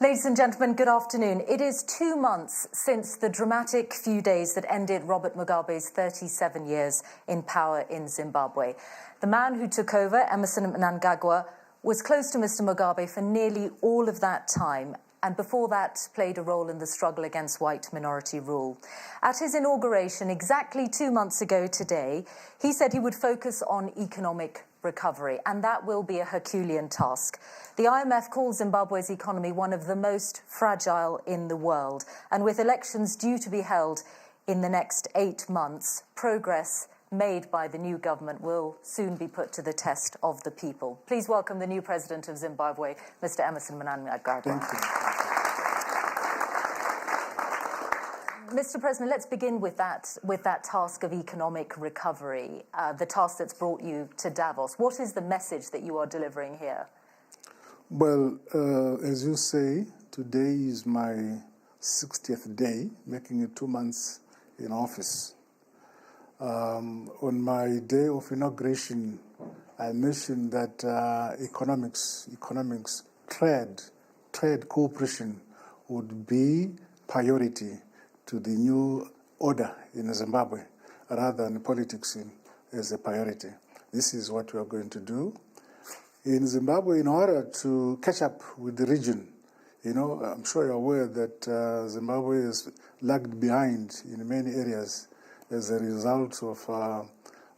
Ladies and gentlemen, good afternoon. It is 2 months since the dramatic few days that ended Robert Mugabe's 37 years in power in Zimbabwe. The man who took over, Emmerson Mnangagwa, was close to Mr. Mugabe for nearly all of that time, and before that played a role in the struggle against white minority rule. At his inauguration, exactly 2 months ago today, he said he would focus on economic recovery, and that will be a Herculean task. The IMF calls Zimbabwe's economy one of the most fragile in the world, and with elections due to be held in the next 8 months, progress made by the new government will soon be put to the test of the people. Please welcome the new president of Zimbabwe, Mr. Emmerson Mnangagwa. Thank you. Mr. President, let's begin with that task of economic recovery, the task that's brought you to Davos. What is the message that you are delivering here? Well, as you say, today is my 60th day, making it 2 months in office. On my day of inauguration, I mentioned that economics, trade cooperation would be priority to the new order in Zimbabwe, rather than politics as a priority. This is what we are going to do. In Zimbabwe, in order to catch up with the region, I'm sure you're aware that Zimbabwe is lagged behind in many areas as a result of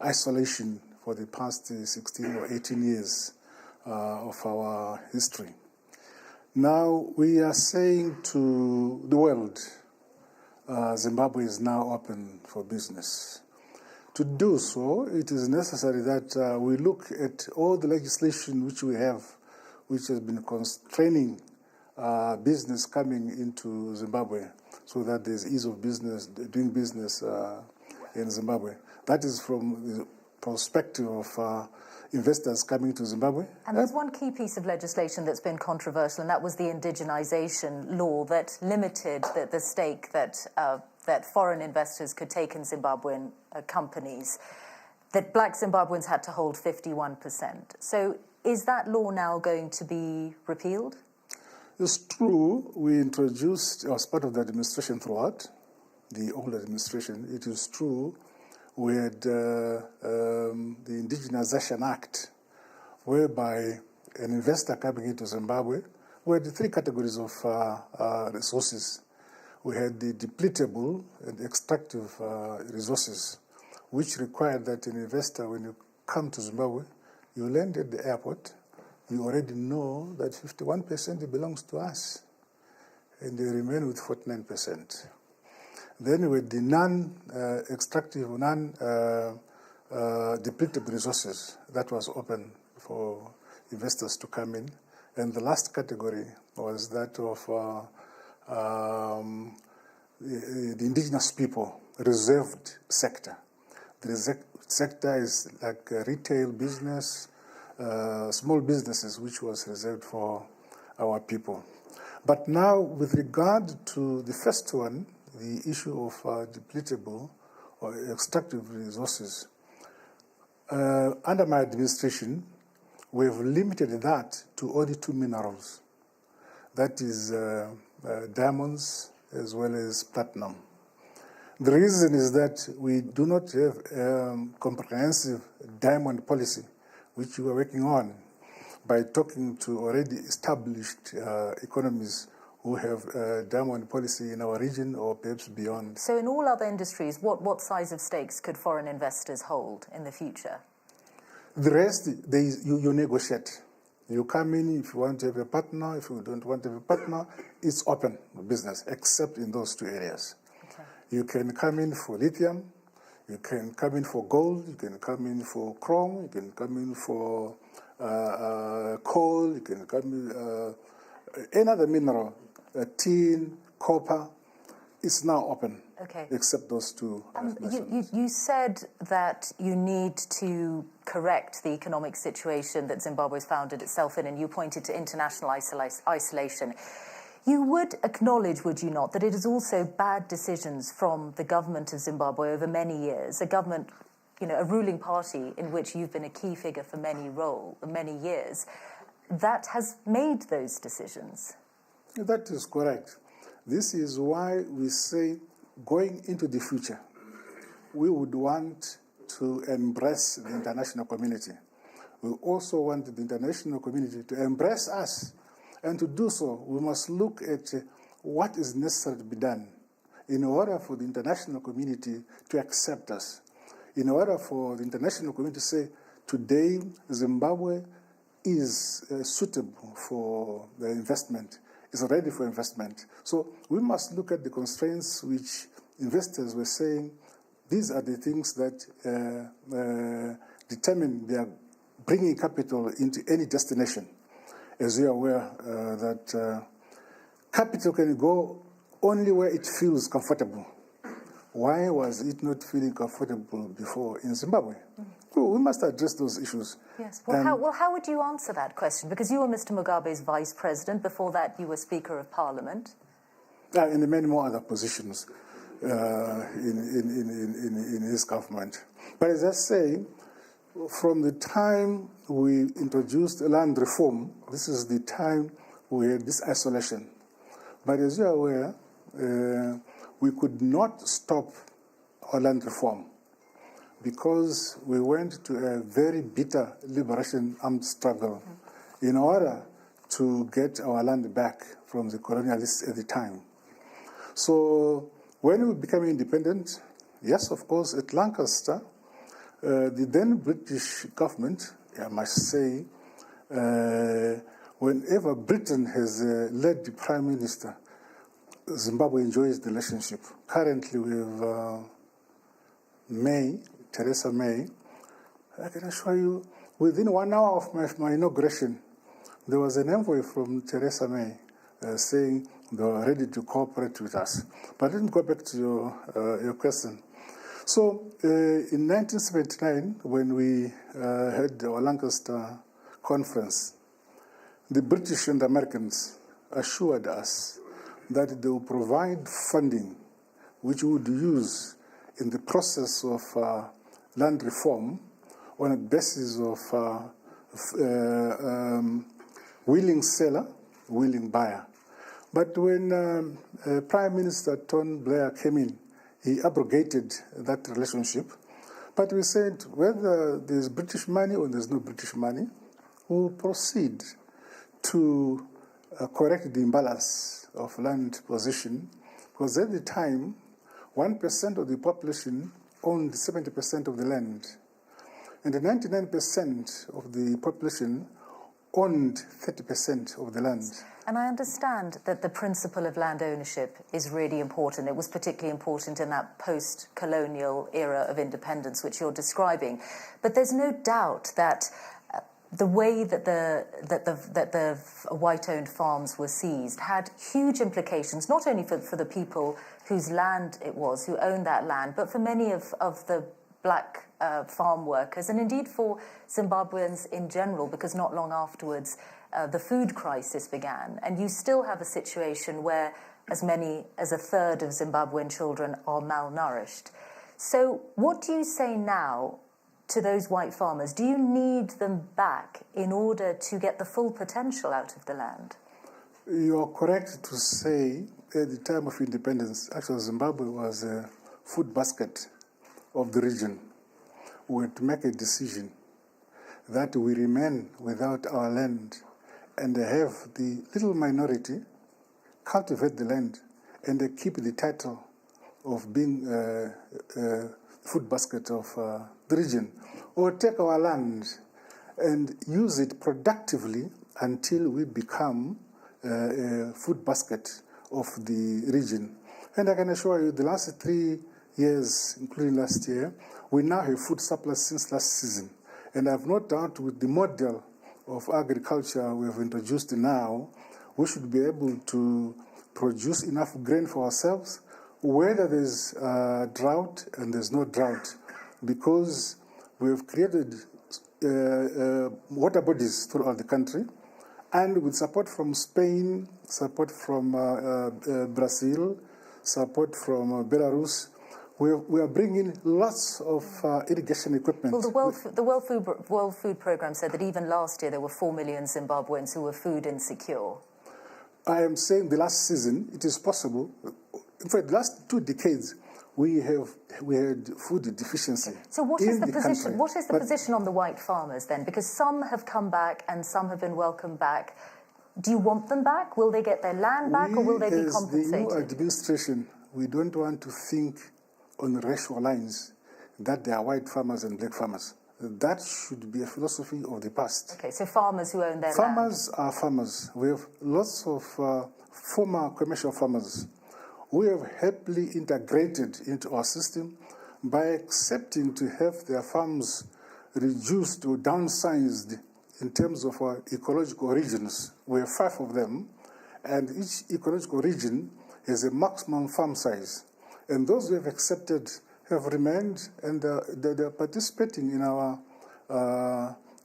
isolation for the past 16 or 18 years of our history. Now, we are saying to the world, Zimbabwe is now open for business. To do so, it is necessary that we look at all the legislation which we have, which has been constraining business coming into Zimbabwe, so that there's ease of business, doing business in Zimbabwe. That is from the perspective of investors coming to Zimbabwe. And there's one key piece of legislation that's been controversial, and that was the indigenization law that limited the stake that foreign investors could take in Zimbabwean companies, that black Zimbabweans had to hold 51%. So is that law now going to be repealed? It's true. We introduced, as part of the administration throughout, the old administration, it is true, we had the Indigenization Act, whereby an investor coming into Zimbabwe, we had 3 categories of resources. We had the depletable and extractive resources, which required that an investor, when you come to Zimbabwe, you land at the airport, you already know that 51% belongs to us, and you remain with 49%. Then with the non-extractive, non-depletable resources, that was open for investors to come in. And the last category was that of the indigenous people, reserved sector. The sector is like retail business, small businesses, which was reserved for our people. But now, with regard to the first one, the issue of depletable or extractive resources, under my administration, we have limited that to only 2 minerals. That is diamonds as well as platinum. The reason is that we do not have a comprehensive diamond policy, which we are working on by talking to already established economies who have a diamond policy in our region or perhaps beyond. So in all other industries, what size of stakes could foreign investors hold in the future? The rest, you negotiate. You come in if you want to have a partner. If you don't want to have a partner, it's open business, except in those 2 areas. Okay. You can come in for lithium, you can come in for gold, you can come in for chrome, you can come in for coal, you can come in any other mineral, tin, copper. It's now open, okay, except those 2. You said that you need to correct the economic situation that Zimbabwe's found itself in, and you pointed to international isolation. You would acknowledge, would you not, that it is also bad decisions from the government of Zimbabwe over many years, a government, a ruling party in which you've been a key figure for many years, that has made those decisions? That is correct. This is why we say, going into the future, we would want to embrace the international community. We also want the international community to embrace us. And to do so, we must look at what is necessary to be done in order for the international community to accept us, in order for the international community to say, today Zimbabwe is suitable for the investment, is ready for investment. So we must look at the constraints which investors were saying, these are the things that determine their bringing capital into any destination. As you are aware, that capital can go only where it feels comfortable. Why was it not feeling comfortable before in Zimbabwe? Well, we must address those issues. Yes. Well, how would you answer that question? Because you were Mr. Mugabe's vice president. Before that, you were Speaker of Parliament. And many more other positions in his government. But as I say, from the time we introduced land reform, this is the time we had this isolation. But as you are aware, we could not stop our land reform because we went to a very bitter liberation armed struggle in order to get our land back from the colonialists at the time. So when we became independent, yes, of course, at Lancaster, the then British government, I must say, whenever Britain has led the Prime Minister, Zimbabwe enjoys the relationship. Currently with Theresa May, I can assure you, within 1 hour of my inauguration, there was an envoy from Theresa May saying they were ready to cooperate with us. But let me go back to your question. So in 1979, when we had our Lancaster conference, the British and Americans assured us that they will provide funding which we would use in the process of land reform on a basis of willing seller, willing buyer. But when Prime Minister Tony Blair came in, he abrogated that relationship. But we said, whether there's British money or there's no British money, we'll proceed to correct the imbalance of land position, because at the time, 1% of the population owned 70% of the land, and 99% of the population owned 30% of the land. And I understand that the principle of land ownership is really important. It was particularly important in that post-colonial era of independence which you're describing. But there's no doubt that the way that the white-owned farms were seized had huge implications, not only for the people whose land it was, who owned that land, but for many of the black farm workers, and indeed for Zimbabweans in general, because not long afterwards the food crisis began. And you still have a situation where as many as a third of Zimbabwean children are malnourished. So what do you say now to those white farmers? Do you need them back in order to get the full potential out of the land? You are correct to say at the time of independence, actually Zimbabwe was a food basket of the region. We had to make a decision that we remain without our land and have the little minority cultivate the land and keep the title of being a food basket of the region, or take our land and use it productively until we become a food basket of the region. And I can assure you, the last 3 years, including last year, we now have food surplus since last season. And I have no doubt with the model of agriculture we have introduced now, we should be able to produce enough grain for ourselves, whether there's drought and there's no drought, because we have created water bodies throughout the country, and with support from Spain, support from Brazil, support from Belarus, we are bringing lots of irrigation equipment. Well, the World Food Programme said that even last year there were 4 million Zimbabweans who were food insecure. I am saying the last season, it is possible. In fact, the last 2 decades, we had food deficiency. So what is the position? Country. What is the position on the white farmers then? Because some have come back and some have been welcomed back. Do you want them back? Will they get their land back, or will they be compensated? The new administration, we don't want to think on racial lines that there are white farmers and black farmers. That should be a philosophy of the past. Okay, so farmers who own their land. Farmers are farmers. We have lots of former commercial farmers who have happily integrated into our system by accepting to have their farms reduced or downsized in terms of our ecological regions. We have 5 of them, and each ecological region has a maximum farm size. And those who have accepted have remained, and they're participating in our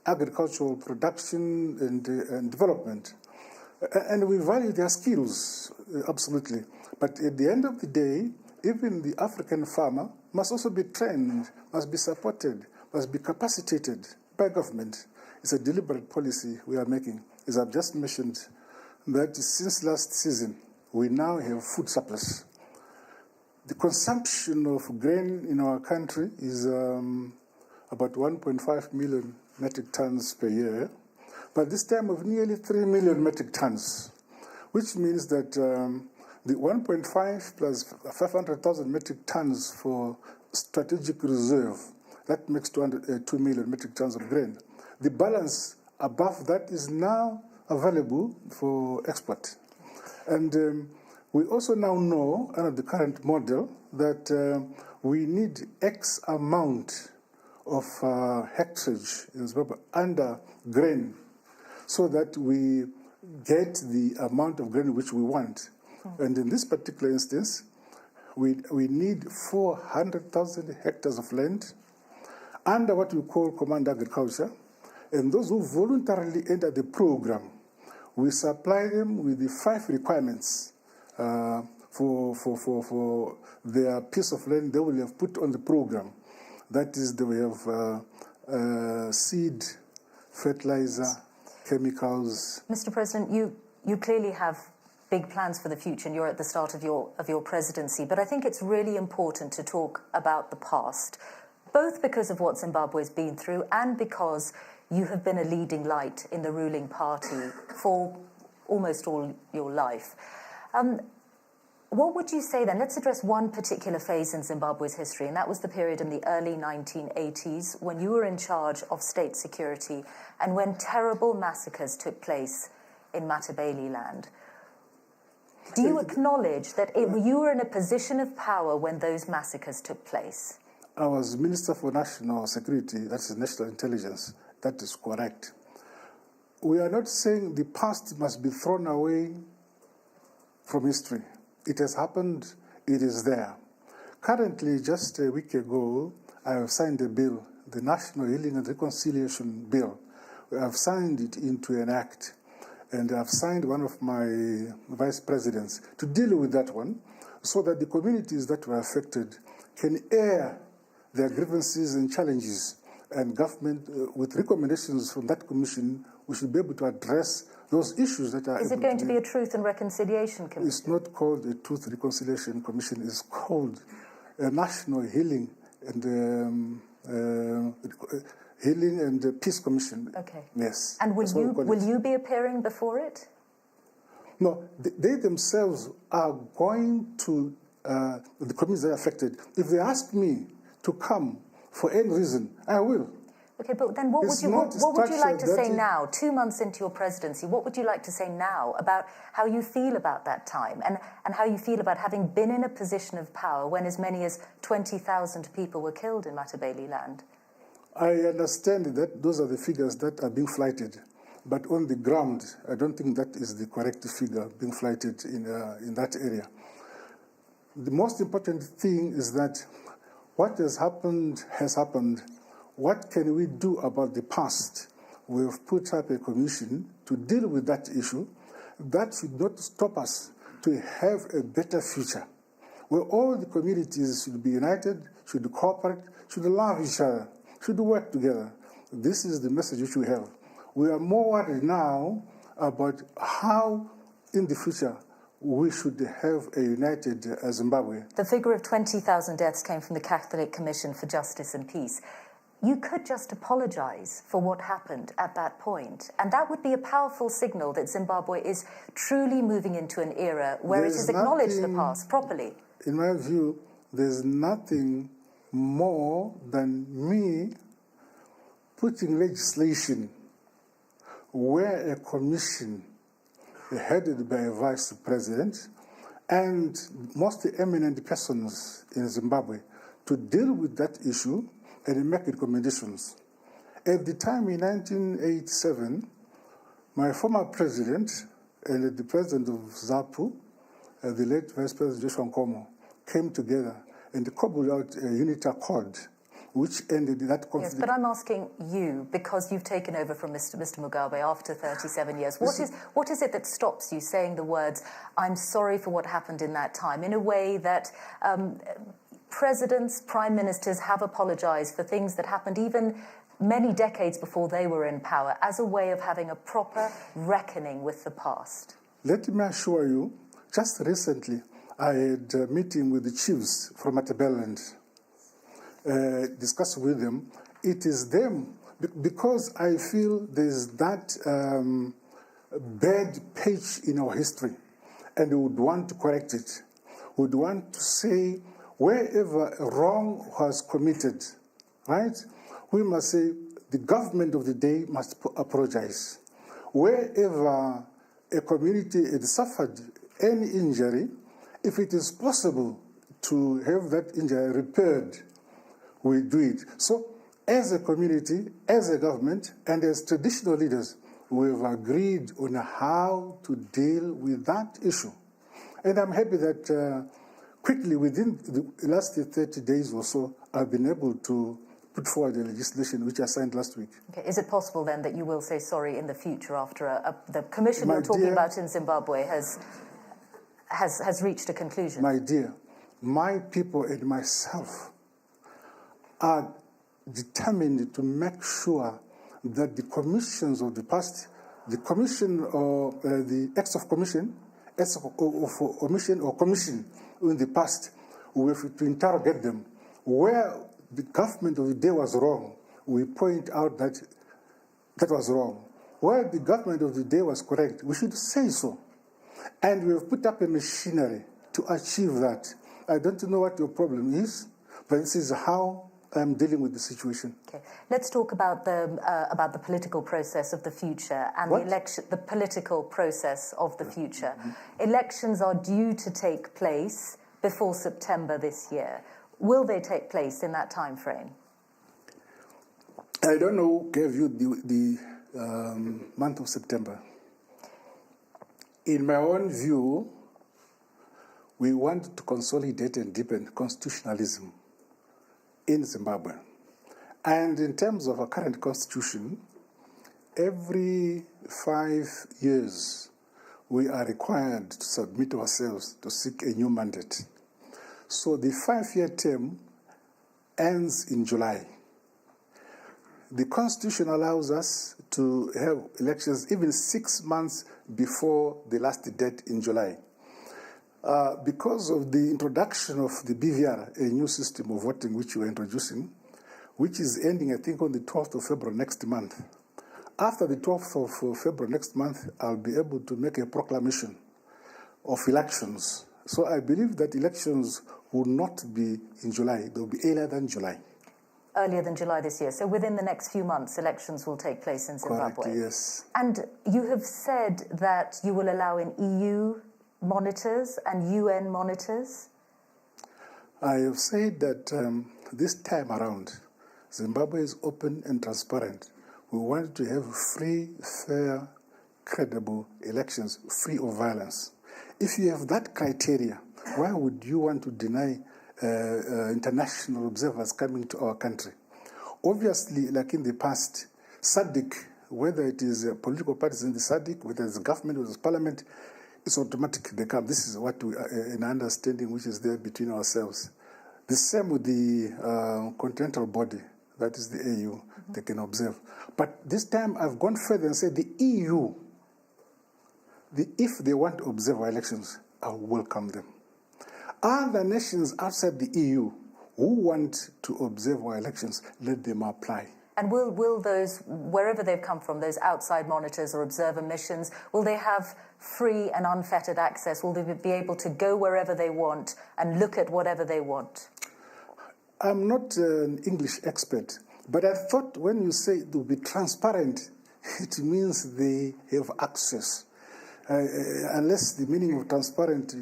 agricultural production and development. And we value their skills, absolutely. But at the end of the day, even the African farmer must also be trained, must be supported, must be capacitated by government. It's a deliberate policy we are making. As I've just mentioned, that since last season, we now have food surplus. The consumption of grain in our country is about 1.5 million metric tons per year, but this time of nearly 3 million metric tons, which means that the 1.5 plus 500,000 metric tons for strategic reserve, that makes 2 million metric tons of grain. The balance above that is now available for export. And we also now know, under the current model, that we need X amount of hectarage in Zimbabwe under grain so that we get the amount of grain which we want. And in this particular instance, we need 400,000 hectares of land under what we call command agriculture. And those who voluntarily enter the program, we supply them with the 5 requirements for their piece of land they will have put on the program. That is, they will have seed, fertilizer, chemicals. Mr. President, you clearly have big plans for the future, and you're at the start of your presidency. But I think it's really important to talk about the past, both because of what Zimbabwe's been through and because you have been a leading light in the ruling party for almost all your life. What would you say then? Let's address one particular phase in Zimbabwe's history, and that was the period in the early 1980s when you were in charge of state security and when terrible massacres took place in Matabeleland. Do you acknowledge that you were in a position of power when those massacres took place? I was Minister for National Security, that's National Intelligence. That is correct. We are not saying the past must be thrown away from history. It has happened, it is there. Currently, just a week ago, I have signed a bill, the National Healing and Reconciliation Bill. I have signed it into an act, and I have signed one of my vice presidents to deal with that one, so that the communities that were affected can air their grievances and challenges, and government, with recommendations from that commission, we should be able to address those issues that are... Is it going to be a Truth and Reconciliation Commission? It's not called a Truth and Reconciliation Commission. It's called a National Healing and Peace Commission. Okay. Yes. And will you be appearing before it? No, they themselves are going to, the communities that are affected. If they ask me to come for any reason, I will. Okay, but then what would you like to say now, 2 months into your presidency, what would you like to say now about how you feel about that time and how you feel about having been in a position of power when as many as 20,000 people were killed in Matabeleland? I understand that those are the figures that are being flighted, but on the ground, I don't think that is the correct figure being flighted in that area. The most important thing is that what has happened has happened. What can we do about the past? We've put up a commission to deal with that issue. That should not stop us to have a better future, where all the communities should be united, should cooperate, should love each other, should work together. This is the message which we have. We are more worried now about how in the future, we should have a united Zimbabwe. The figure of 20,000 deaths came from the Catholic Commission for Justice and Peace. You could just apologize for what happened at that point, and that would be a powerful signal that Zimbabwe is truly moving into an era where it has acknowledged the past properly. In my view, there's nothing more than me putting legislation where a commission headed by a vice president and most eminent persons in Zimbabwe to deal with that issue and make recommendations. At the time in 1987, my former president and the president of ZAPU, the late Vice President Joshua Nkomo, came together and cobbled out a unity accord which ended that conflict. Yes, but I'm asking you, because you've taken over from Mr. Mugabe after 37 years, what is it that stops you saying the words, I'm sorry for what happened in that time, in a way that presidents, prime ministers have apologized for things that happened even many decades before they were in power, as a way of having a proper reckoning with the past? Let me assure you, just recently I had a meeting with the chiefs from Matabeleland, discussed with them. It is them, because I feel there's that bad page in our history, and we would want to correct it. We would want to say, wherever wrong was committed, right, we must say the government of the day must apologize. Wherever a community had suffered any injury, if it is possible to have that injury repaired, we do it. So, as a community, as a government, and as traditional leaders, we've agreed on how to deal with that issue. And I'm happy that quickly, within the last 30 days or so, I've been able to put forward a legislation which I signed last week. Okay. Is it possible then that you will say sorry in the future after the commission you're talking about in Zimbabwe has reached a conclusion? My dear, my people and myself are determined to make sure that the commissions of the past, the commission or the acts of commission, acts of omission or commission in the past, we have to interrogate them. Where the government of the day was wrong, we point out that that was wrong. Where the government of the day was correct, we should say so. And we have put up a machinery to achieve that. I don't know what your problem is, but this is how I'm dealing with the situation. Okay, let's talk about the political process of the future and the political process of the future. Mm-hmm. Elections are due to take place before September this year. Will they take place in that time frame? I don't know who gave you the month of September. In my own view, we want to consolidate and deepen constitutionalism in Zimbabwe. And in terms of our current constitution, every 5 years we are required to submit ourselves to seek a new mandate. So the 5-year term ends in July. The constitution allows us to have elections even 6 months before the last date in July. Because of the introduction of the BVR, a new system of voting which we are introducing, which is ending, I think, on the 12th of February next month. After the 12th of February next month, I'll be able to make a proclamation of elections. So I believe that elections will not be in July. They'll be earlier than July. Earlier than July this year. So within the next few months, elections will take place in Zimbabwe. Correct, yes. And you have said that you will allow in EU monitors and UN monitors? I have said that this time around, Zimbabwe is open and transparent. We want to have free, fair, credible elections, free of violence. If you have that criteria, why would you want to deny international observers coming to our country? Obviously, like in the past, SADC, whether it is political parties in the SADC, whether it's government or it's parliament, it's automatic. They come. This is what we an understanding which is there between ourselves. The same with the continental body, that is the AU, they can observe. But this time I've gone further and said the EU if they want to observe our elections, I will welcome them. Other nations outside the EU who want to observe our elections, let them apply. And will those, wherever they've come from, those outside monitors or observer missions, will they have free and unfettered access? Will they be able to go wherever they want and look at whatever they want? I'm not an English expert, but I thought when you say it will be transparent, it means they have access. Unless the meaning of transparent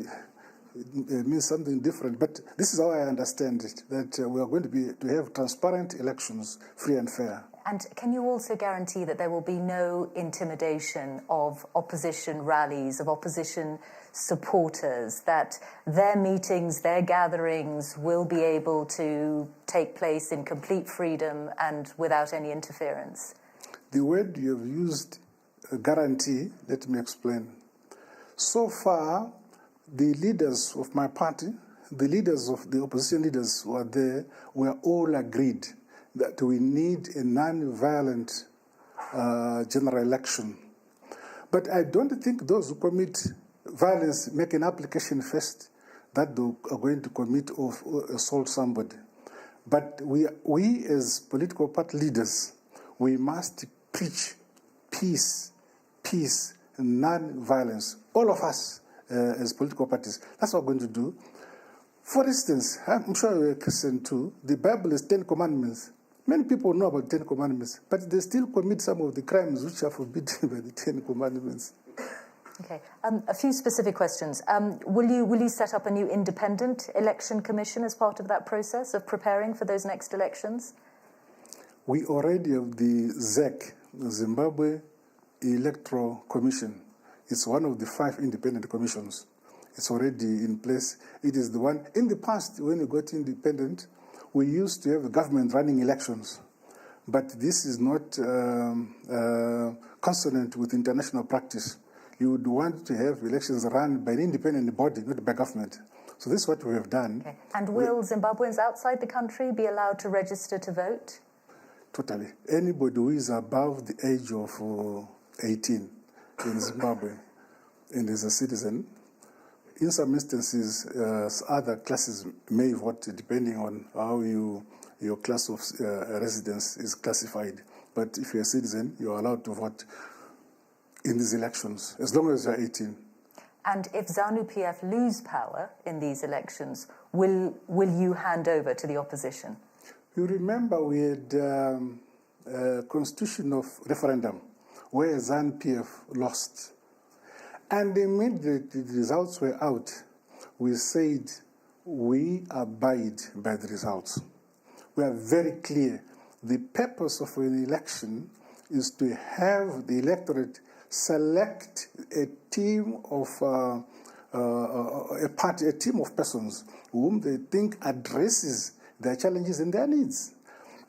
means something different. But this is how I understand it, that we are going to have transparent elections, free and fair. And can you also guarantee that there will be no intimidation of opposition rallies, of opposition supporters, that their meetings, their gatherings will be able to take place in complete freedom and without any interference? The word you have used, guarantee, let me explain. So far, the leaders of my party, the leaders of the opposition leaders who are there, were all agreed that we need a non-violent general election. But I don't think those who commit violence make an application first that they are going to commit or assault somebody. But we as political party leaders, we must preach peace, non-violence. All of us as political parties, that's what we're going to do. For instance, I'm sure you're a Christian too, the Bible is 10 commandments. Many people know about 10 commandments, but they still commit some of the crimes which are forbidden by the 10 commandments. Okay, a few specific questions. Will you set up a new independent election commission as part of that process of preparing for those next elections? We already have the ZEC, the Zimbabwe Electoral Commission. It's one of the 5 independent commissions. It's already in place. It is the one, in the past, when we got independent, we used to have the government running elections. But this is not consonant with international practice. You would want to have elections run by an independent body, not by government. So this is what we have done. Okay. And will Zimbabweans outside the country be allowed to register to vote? Totally. Anybody who is above the age of 18 in Zimbabwe and is a citizen, in some instances, other classes may vote depending on how your class of residence is classified. But if you're a citizen, you're allowed to vote in these elections, as long as you're 18. And if ZANU-PF lose power in these elections, will you hand over to the opposition? You remember we had a constitutional referendum where ZANU-PF lost. And immediately the results were out, we said we abide by the results. We are very clear. The purpose of an election is to have the electorate select a team of a team of persons whom they think addresses their challenges and their needs.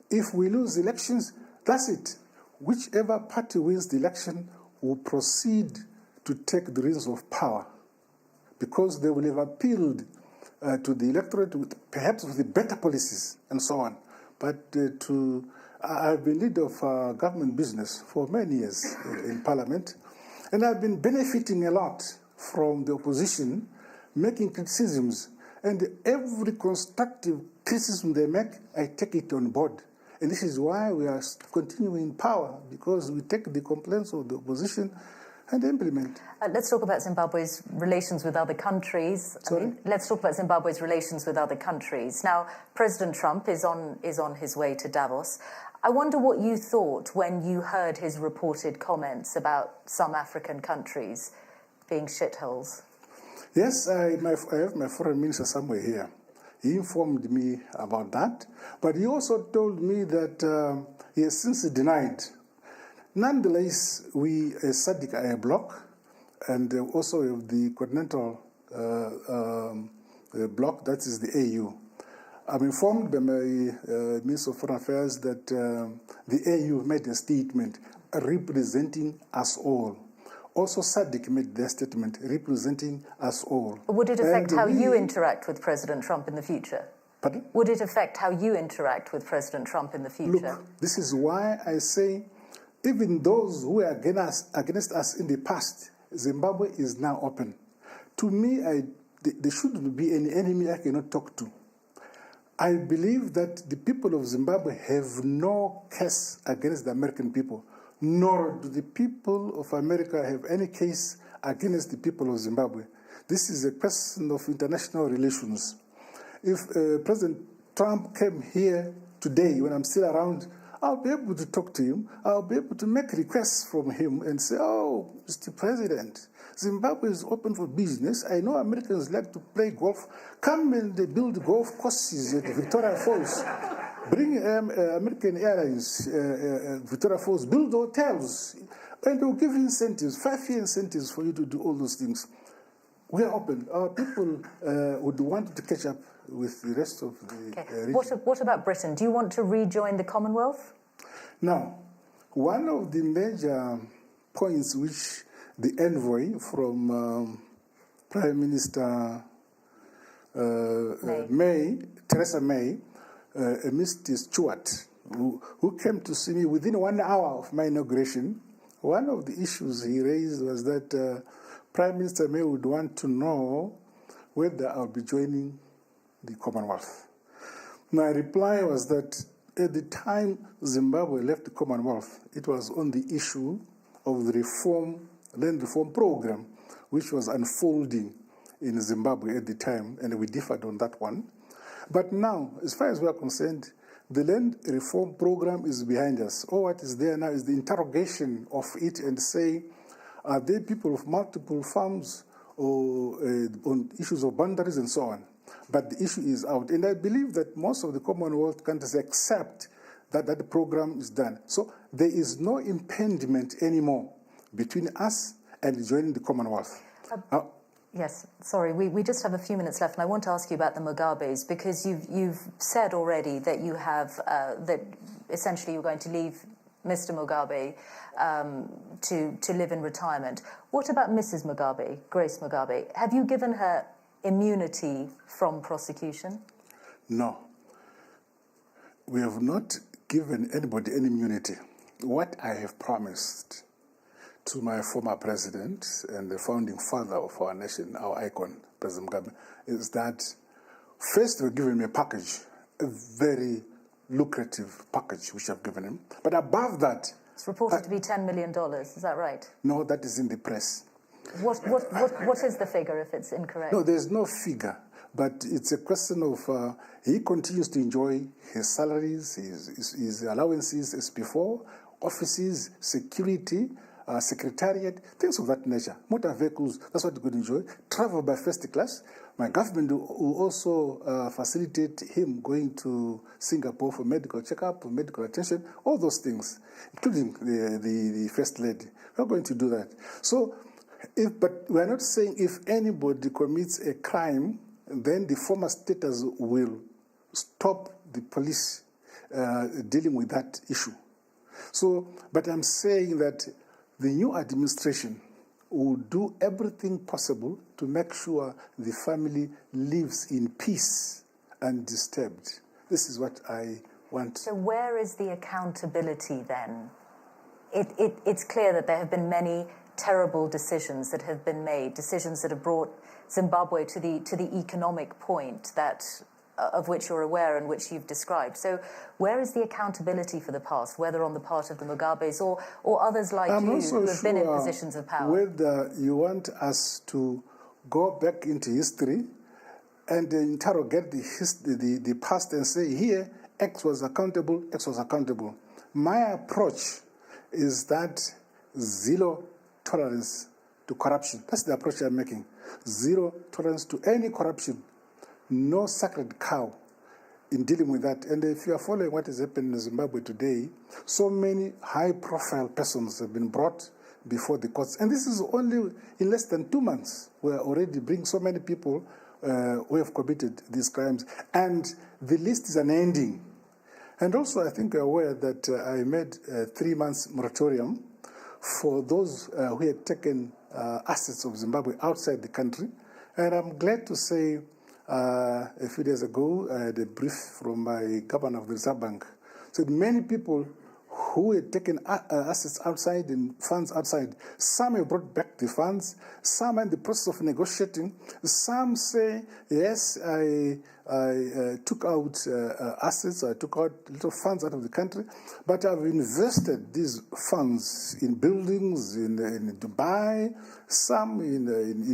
If we lose elections, that's it. Whichever party wins the election will proceed to take the reins of power, because they will have appealed to the electorate perhaps with the better policies and so on. But I've been leader of government business for many years in Parliament, and I've been benefiting a lot from the opposition making criticisms, and every constructive criticism they make, I take it on board. And this is why we are continuing in power, because we take the complaints of the opposition and implement. Let's talk about Zimbabwe's relations with other countries. Let's talk about Zimbabwe's relations with other countries. Now, President Trump is on his way to Davos. I wonder what you thought when you heard his reported comments about some African countries being shitholes. Yes, I have my foreign minister somewhere here. He informed me about that, but he also told me that he has since denied. Nonetheless, we as SADC are a bloc, and also the continental bloc, that is the AU. I'm informed by my Minister of Foreign Affairs that the AU made a statement representing us all. Also, SADC made their statement representing us all. Would it affect how you interact with President Trump in the future? Pardon? Would it affect how you interact with President Trump in the future? Look, this is why I say even those who are against us in the past Zimbabwe is now open. To me, there shouldn't be any enemy I cannot talk to. I believe that the people of Zimbabwe have no case against the American people, nor do the people of America have any case against the people of Zimbabwe. This is a question of international relations. If President Trump came here today, when I'm still around, I'll be able to talk to him. I'll be able to make requests from him and say, oh, Mr. President, Zimbabwe is open for business. I know Americans like to play golf. Come and build golf courses at Victoria Falls. Bring American Airlines, Victoria Falls, build hotels. And they'll give you incentives, 5-year incentives for you to do all those things. We are open. Our people would want to catch up with the rest of the region. What about Britain? Do you want to rejoin the Commonwealth? Now, one of the major points which the envoy from Prime Minister Theresa May, Mr. Stewart, who came to see me within 1 hour of my inauguration, one of the issues he raised was that Prime Minister May would want to know whether I'll be joining the Commonwealth. My reply was that at the time Zimbabwe left the Commonwealth, it was on the issue of the land reform program, which was unfolding in Zimbabwe at the time, and we differed on that one. But now, as far as we are concerned, the land reform program is behind us. All what is there now is the interrogation of it and say, are they people of multiple farms or on issues of boundaries and so on? But the issue is out. And I believe that most of the Commonwealth countries accept that the program is done. So there is no impediment anymore between us and joining the Commonwealth. Yes, sorry, we just have a few minutes left, and I want to ask you about the Mugabes, because you've said already that you have, that essentially you're going to leave Mr. Mugabe to live in retirement. What about Mrs. Mugabe, Grace Mugabe? Have you given her immunity from prosecution? No. We have not given anybody any immunity. What I have promised to my former president and the founding father of our nation, our icon, President Mugabe, is that first we're giving him a package, a very lucrative package which I've given him. But above that... It's reported to be $10 million, is that right? No, that is in the press. What is the figure if it's incorrect? No, there's no figure, but it's a question of he continues to enjoy his salaries, his allowances as before, offices, security, secretariat, things of that nature. Motor vehicles, that's what he could enjoy. Travel by first class. My government will also facilitate him going to Singapore for medical checkup, for medical attention, all those things, including the First Lady. We're going to do that. So, but we're not saying if anybody commits a crime, then the former status will stop the police dealing with that issue. So, but I'm saying that the new administration will do everything possible to make sure the family lives in peace undisturbed. This is what I want. So where is the accountability then? It's clear that there have been many terrible decisions that have been made, decisions that have brought Zimbabwe to the economic point that of which you're aware and which you've described. So where is the accountability for the past, whether on the part of the Mugabes or others like you who have been in positions of power? Whether you want us to go back into history and interrogate the past and say, here, X was accountable, X was accountable. My approach is that zero tolerance to corruption. That's the approach I'm making. Zero tolerance to any corruption. No sacred cow in dealing with that. And if you are following what is happening in Zimbabwe today, so many high-profile persons have been brought before the courts. And this is only in less than 2 months. We are already bringing so many people who have committed these crimes. And the list is unending. And also, I think you're aware that I made a 3 months moratorium for those who had taken assets of Zimbabwe outside the country. And I'm glad to say a few days ago, I had a brief from my governor of the Reserve Bank. Said many people who had taken assets outside and funds outside. Some have brought back the funds. Some are in the process of negotiating. Some say, yes, I took out assets, I took out little funds out of the country, but I've invested these funds in buildings in Dubai, some in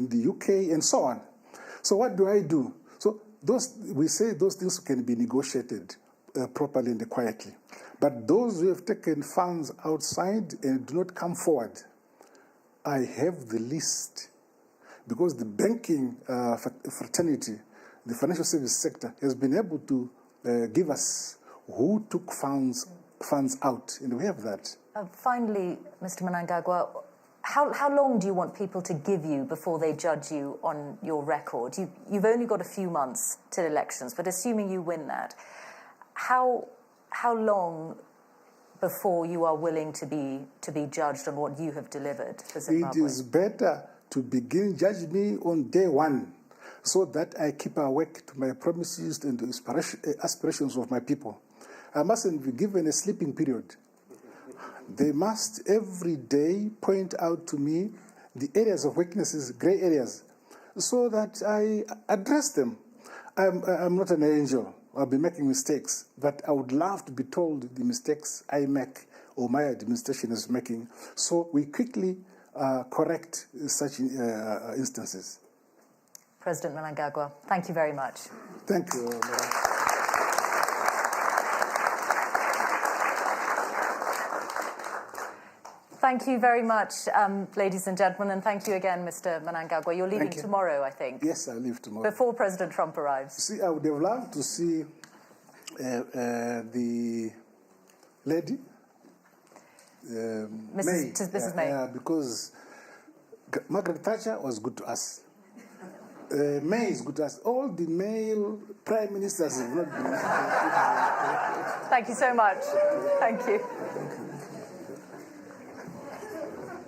the UK, and so on. So what do I do? So we say those things can be negotiated properly and quietly. But those who have taken funds outside and do not come forward, I have the list. Because the banking fraternity, the financial service sector, has been able to give us who took funds out, and we have that. Finally, Mr. Mnangagwa, how long do you want people to give you before they judge you on your record? You've only got a few months till elections, but assuming you win that, how long before you are willing to be judged on what you have delivered for Zimbabwe? It is better to begin judge me on day one, so that I keep awake to my promises and the aspirations of my people. I mustn't be given a sleeping period. They must every day point out to me the areas of weaknesses, gray areas, so that I address them. I'm not an angel. I'll be making mistakes, but I would love to be told the mistakes I make or my administration is making, so we quickly correct such instances. President Mnangagwa, thank you very much. Thank you, Madam. Thank you very much, ladies and gentlemen, and thank you again, Mr. Mnangagwa. You're leaving tomorrow, I think. Yes, I leave tomorrow. Before President Trump arrives. See, I would have loved to see the lady, Mrs. May. Because Margaret Thatcher was good to us. May is good to us. All the male prime ministers have not been. Thank you so much. Thank you.